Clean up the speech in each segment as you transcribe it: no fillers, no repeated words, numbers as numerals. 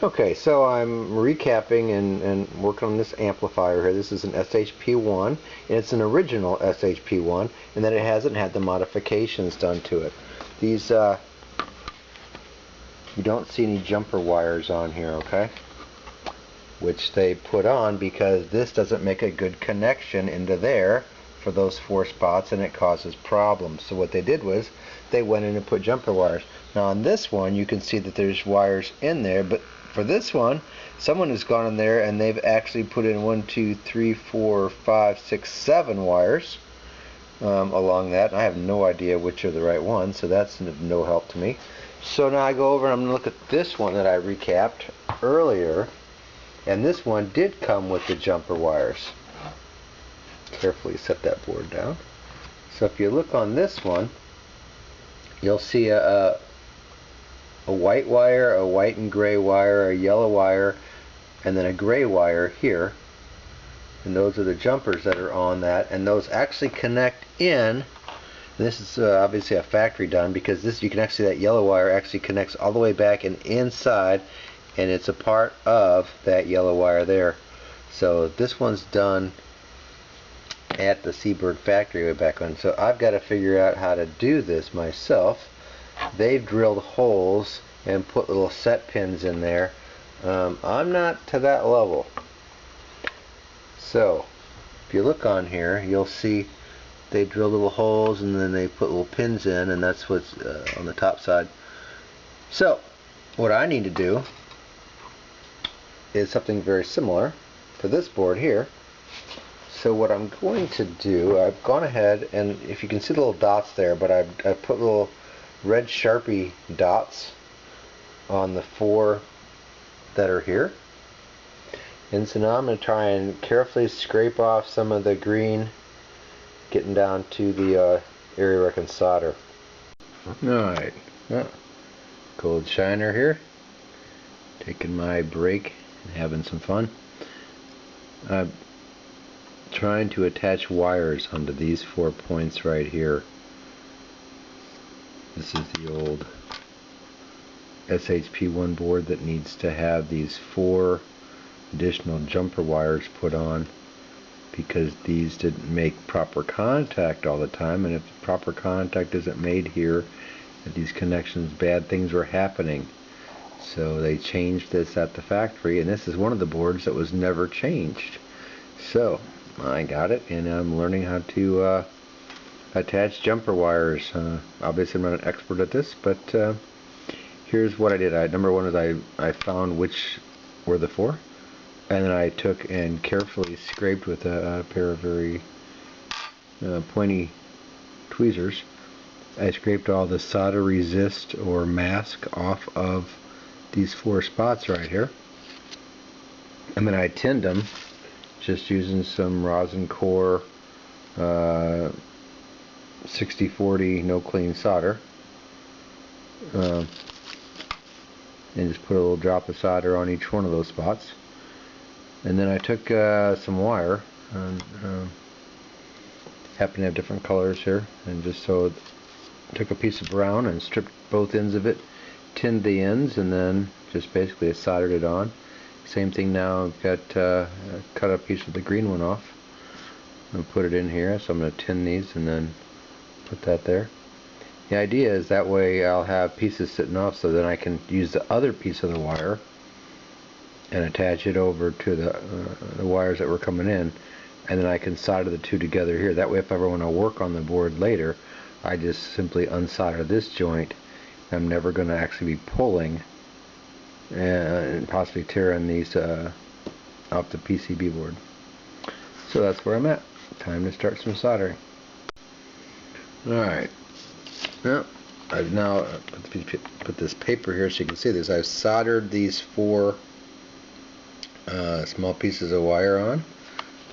Okay, so I'm recapping and working on this amplifier here. This is an SHP1, and it's an original SHP1, and then it hasn't had the modifications done to it. These, you don't see any jumper wires on here, okay? Which they put on because this doesn't make a good connection into there for those 4 spots, and it causes problems. So what they did was they went in and put jumper wires. Now on this one you can see that there's wires in there, but for this one someone has gone in there and they've actually put in 1, 2, 3, 4, 5, 6, 7 wires along that. I have no idea which are the right ones, so that's no help to me. So now I go over and I'm going to look at this one that I recapped earlier, and this one did come with the jumper wires. Carefully set that board down. So if you look on this one, you'll see a white wire, a white and gray wire, a yellow wire, and then a gray wire here. And those are the jumpers that are on that, and those actually connect in. This is obviously a factory done, because this, you can actually see that yellow wire actually connects all the way back and inside, and it's a part of that yellow wire there. So this one's done at the Seeburg factory way back when. So I've got to figure out how to do this myself. They've drilled holes and put little set pins in there. I'm not to that level. So if you look on here, you'll see they drill little holes and then they put little pins in, and that's what's on the top side. So what I need to do is something very similar to this board here. So what I'm going to do, I've gone ahead, and if you can see the little dots there, but I've put little red Sharpie dots on the 4 that are here. And so now I'm going to try and carefully scrape off some of the green, getting down to the area where I can solder. Alright, cold shiner here, taking my break and having some fun. I'm trying to attach wires onto these 4 points right here. This is the old SHP1 board that needs to have these 4 additional jumper wires put on, because these didn't make proper contact all the time, and if proper contact isn't made here at these connections, bad things were happening. So they changed this at the factory, and this is one of the boards that was never changed. So I got it, and I'm learning how to attach jumper wires. Obviously I'm not an expert at this, but here's what I did. Number one is I found which were the 4, and then I took and carefully scraped with a pair of very pointy tweezers. I scraped all the solder resist or mask off of these 4 spots right here, and then I tinned them just using some rosin core 6040 no clean solder, and just put a little drop of solder on each one of those spots. And then I took some wire, happen to have different colors here, and just so took a piece of brown and stripped both ends of it, tinned the ends, and then just basically soldered it on. Same thing now. I've got cut a piece of the green one off and put it in here, so I'm going to tin these and then put that there. The idea is that way I'll have pieces sitting off, so then I can use the other piece of the wire and attach it over to the wires that were coming in, and then I can solder the 2 together here. That way if I ever want to work on the board later, I just simply unsolder this joint. I'm never going to actually be pulling and possibly tearing these off the PCB board. So that's where I'm at. Time to start some soldering. Alright, well, I've now put this paper here so you can see this. I've soldered these 4 small pieces of wire on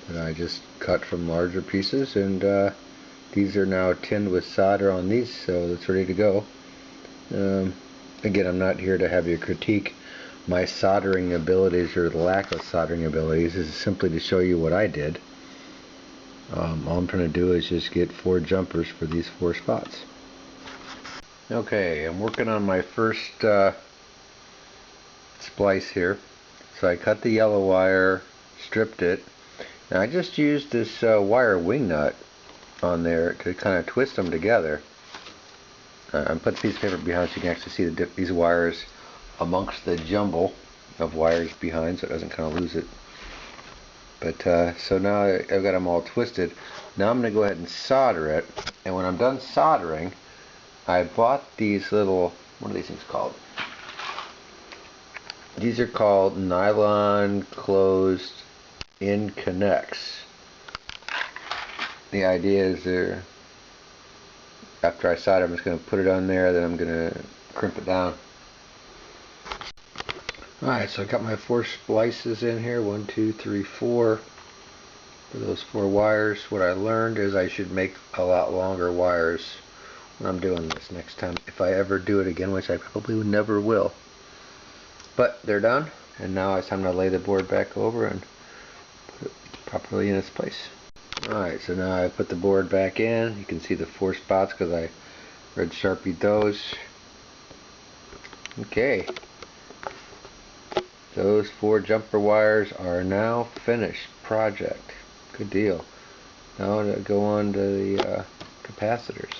that I just cut from larger pieces, and these are now tinned with solder on these, so it's ready to go. Again, I'm not here to have you critique my soldering abilities or the lack of soldering abilities. This is simply to show you what I did. All I'm trying to do is just get 4 jumpers for these 4 spots. Okay, I'm working on my first splice here. So I cut the yellow wire, stripped it, and I just used this wire wing nut on there to kind of twist them together. I put the piece of paper behind so you can actually see these wires amongst the jumble of wires behind, so it doesn't kind of lose it. But so now I've got them all twisted. Now I'm going to go ahead and solder it, and when I'm done soldering, I bought these little, what are these things called? These are called nylon closed in connects. The idea is they're, after I solder, I'm just going to put it on there, then I'm going to crimp it down. Alright, so I got my 4 splices in here, 1, 2, 3, 4. For those 4 wires, what I learned is I should make a lot longer wires when I'm doing this next time, if I ever do it again, which I probably never will. But they're done, and now it's time to lay the board back over and put it properly in its place. Alright, so now I put the board back in. You can see the 4 spots because I red sharpied those. Okay. Those 4 jumper wires are now finished. Project. Good deal. Now to go on to the capacitors.